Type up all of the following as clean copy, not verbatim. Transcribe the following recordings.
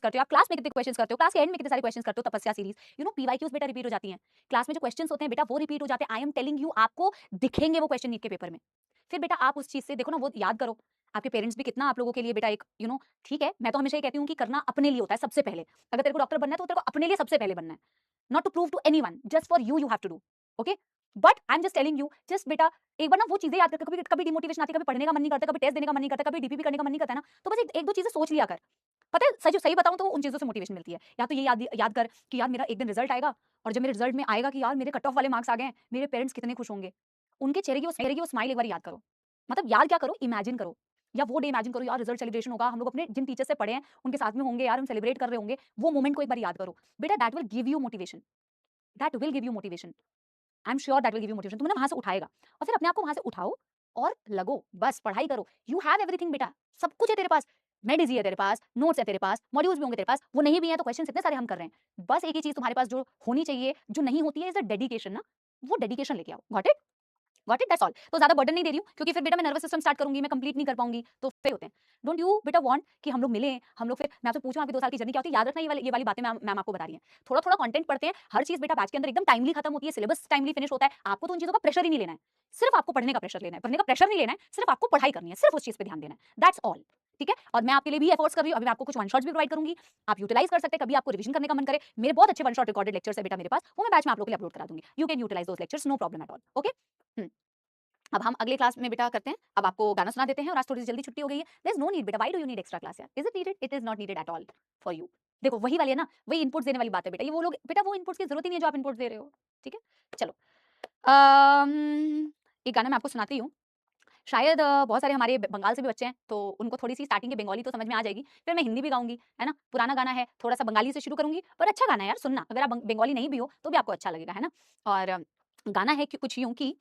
करते हो, आप क्लास में कितने क्वेश्चंस करते हो, क्लास के एंड में कितने सारे क्वेश्चंस करते हो, तपस्या सीरीज, यू नो पीवाईक्यूज बेटा रिपीट हो जाती हैं, क्लास में जो क्वेश्चंस होते हैं बेटा वो रिपीट हो जाते हैं। आई एम टेलिंग यू, आपको दिखेंगे वो क्वेश्चन नीट के पेपर में। फिर बेटा आप उस चीज से देखो ना, वो याद करो। आपके पेरेंट्स भी कितना आप लोगों के लिए बेटा एक यू नो, ठीक है, मैं तो हमेशा ये कहती हूँ कि करना अपने लिए होता है सबसे पहले। अगर तेरे को डॉक्टर बनना है तो तेरे को अपने लिए सबसे पहले बनना है, not to prove to anyone, just for you have to do, okay. But I am just telling you, just बेटा एक बार ना वो चीजें याद कर, कभी कभी डिमोटिवेशन आती है, कभी पढ़ने का मन नहीं करता, कभी टेस्ट देने का मन नहीं करता, कभी डीपीपी करने का मन नहीं करता है ना, तो बस एक दो चीजें सोच लिया कर। पता है सही बताऊं तो उन चीजों से मोटिवेशन मिलती है। या तो ये याद कर कि यार मेरा एक दिन रिजल्ट आएगा, और जब मेरे रिजल्ट में आएगा कि यार मेरे कट ऑफ वाले मार्क्स आ गए हैं, मेरे पेरेंट्स कितने खुश होंगे, उनके चेहरे की वो स्माइल एक बार याद करो। मतलब याद क्या करो, इमेजिन करो, या वो डे इमेजिन करो, यार रिजल्ट सेलिब्रेशन होगा, हम लोग अपने जिन टीचर से पढ़े हैं उनके साथ में होंगे, यार हम सेलिब्रेट कर रहे होंगे, वो मोमेंट को एक बार याद करो बेटा। That will give you motivation, that will give you motivation, I am sure that will give you motivation. तुम्हें ना वहां से उठाएगा, और फिर अपने आप को वहां से उठाओ और लगो, बस पढ़ाई करो। यू हैव एवरीथिंग बेटा, सब कुछ है तेरे पास, मेडिजी है तेरे पास, नोट्स है तेरे पास, मॉड्यूल्स भी होंगे तेरे पास, वो नहीं भी है तो क्वेश्चन इतने सारे हम कर रहे हैं। बस एक ही चीज तुम्हारे पास जो होनी चाहिए, जो नहीं होती है, इज द डेडिकेशन ना, वो डेडिकेशन लेके आओ। Got it, that's all. तो ज्यादा बर्डन नहीं दे रही हूँ, क्योंकि फिर बेटा मैं नर्वस सिस्टम स्टार्ट करूंगी, मैं कंप्लीट नहीं कर पाऊंगी, तो फेल होते हैं। डोंट यू बेटा वांट कि हम लोग मिलें, हम लोग फिर मैं आपसे पूछूं आपकी 2 साल की जर्नी क्या होती है, याद रखना ये वाली बातें मैम आपको बता रही हैं। थोड़ा थोड़ा कंटेंट पढ़ते हैं, हर चीज बेटा बैच के अंदर एकदम टाइमली खत्म होती है, सिलेबस टाइमली फिनिश होता है, आपको तो उन चीजों का प्रेशर ही नहीं लेना है, सिर्फ आपको पढ़ने का प्रेशर लेना है, पढ़ने का प्रेशर नहीं लेना है, सिर्फ आपको पढ़ाई करनी है, सिर्फ उस चीज पे ध्यान देना है, दैट्स ऑल। ठीक है, और मैं आपके लिए भी एफर्ट्स कर रही हूँ, अभी मैं आपको कुछ वन शॉट्स भी प्रोवाइड करूंगी, आप यूटिलाइज कर सकते हैं। कभी आपको रिवीजन करने का मन करे, मेरे बहुत अच्छे वन शॉट रिकॉर्डेड लेक्चर्स है बेटा मेरे पास, वो मैं बैच में आप लोगों के लिए अपलोड करा दूंगी, you can utilise those lectures, no problem at all, okay. अब हम अगले क्लास में बेटा करते हैं, अब आपको गाना सुना देते हैं, और आज थोड़ी सी जल्दी छुट्टी हो गई है। देयर इज नो नीड बेटा, why do you need extra class यार, is it needed, it is not needed at all for you. देखो वही वाली है ना, वही इनपुट्स देने वाली बात है बेटा, ये वो लोग बेटा वो इनपुट्स की जरूरत ही नहीं है जो आप इनपुट्स दे रहे हो। ठीक है, चलो एक गाना मैं आपको सुनाती हूँ। शायद बहुत सारे हमारे बंगाल से भी बच्चे हैं, तो उनको थोड़ी सी स्टार्टिंग के बंगाली तो समझ में आ जाएगी, फिर मैं हिंदी भी गाऊंगी, है ना। पुराना गाना है, थोड़ा सा बंगाली से शुरू करूंगी, पर अच्छा गाना है यार, सुनना। अगर आप बंगाली नहीं भी हो तो भी आपको अच्छा लगेगा, है ना। और गाना है कि कुछ यूं कि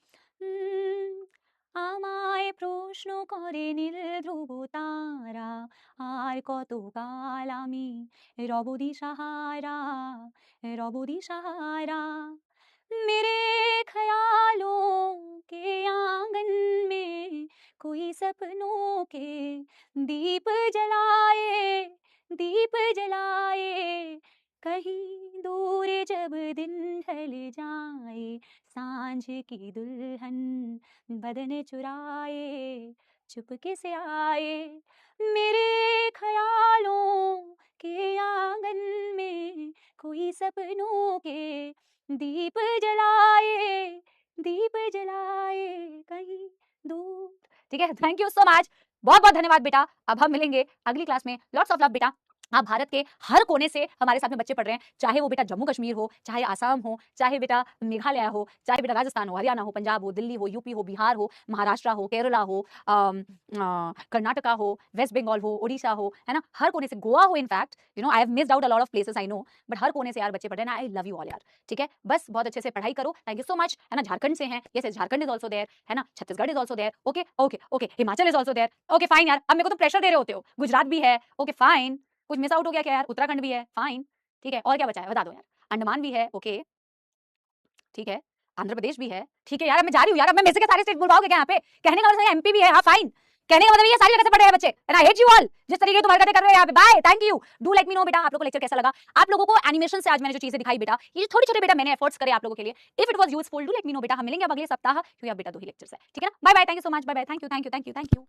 আমায় প্রশ্ন করে নীল ধ্রুব তারা, আর কতকাল আমি রব দিশাহারা, রব দিশাহারা। मेरे ख्यालों के आंगन में कोई सपनों के दीप जलाए, दीप जलाए, कहीं दूर जब दिन ढल जाए, सांझ की दुल्हन बदन चुराए, चुपके से आए, मेरे ख्यालों के आंगन में कोई सपनों के दीप जलाए, दीप जलाए, कहीं दूर। ठीक है, थैंक यू सो मच, बहुत बहुत धन्यवाद बेटा। अब हम मिलेंगे अगली क्लास में, लॉट्स ऑफ लव बेटा। आप भारत के हर कोने से हमारे साथ में बच्चे पढ़ रहे हैं, चाहे वो बेटा जम्मू कश्मीर हो, चाहे आसाम हो, चाहे बेटा मेघालय हो, चाहे बेटा राजस्थान हो, हरियाणा हो, पंजाब हो, दिल्ली हो, यूपी हो, बिहार हो, महाराष्ट्र हो, केरला हो, कर्नाटका हो, वेस्ट बंगाल हो, ओडिशा हो, है ना, हर कोने से, गोवा हो, in fact you know I have missed out a lot of places I know, but हर कोने से यार बच्चे पढ़ रहे हैं। आई लव यू ऑल यार। ठीक है, बस बहुत अच्छे से पढ़ाई करो, थैंक यू सो मच, है ना। झारखंड से हैं, yes Jharkhand is also there, है ना, Chhattisgarh is also there, okay okay okay, Himachal is also there, okay fine यार। अब मेरे को तो प्रेशर दे रहे होते हो, गुजरात भी है, ओके फाइन, कुछ मिस आउट हो गया क्या यार, उत्तराखंड भी है, फाइन। ठीक है, और क्या बचा है बता दो यार, अंडमान भी है, ओके ठीक है, आंध्र प्रदेश भी है, ठीक है यार। अब मैं जा रही हूँ यार, अब मैं मेरे से क्या सारे स्टेट बुलवाओगे क्या यहाँ पे, कहने का मतलब एमपी भी है, हाँ फाइन, कहने का मतलब ये सारी जगह से पढ़ रहे हैं बच्चे, and I hate you all, जिस तरीके तुम्हारे कर रहे हैं यहाँ पे। Bye, thank you, do let me know बेटा आप लोगों को लेक्चर कैसा लगा। आप लोगों को एनिमेशन से आज मैंने जो चीजें दिखाई बेटा, ये छोटे छोटे बेटा मैंने एफर्ट्स करे आप लोगों के लिए, if it was useful do let me know बेटा। हम मिलेंगे अब अगले सप्ताह, क्योंकि अब बेटा 2 ही लेक्चर्स है, ठीक है ना। Bye bye, thank you so much, bye bye, thank you thank you thank you thank you.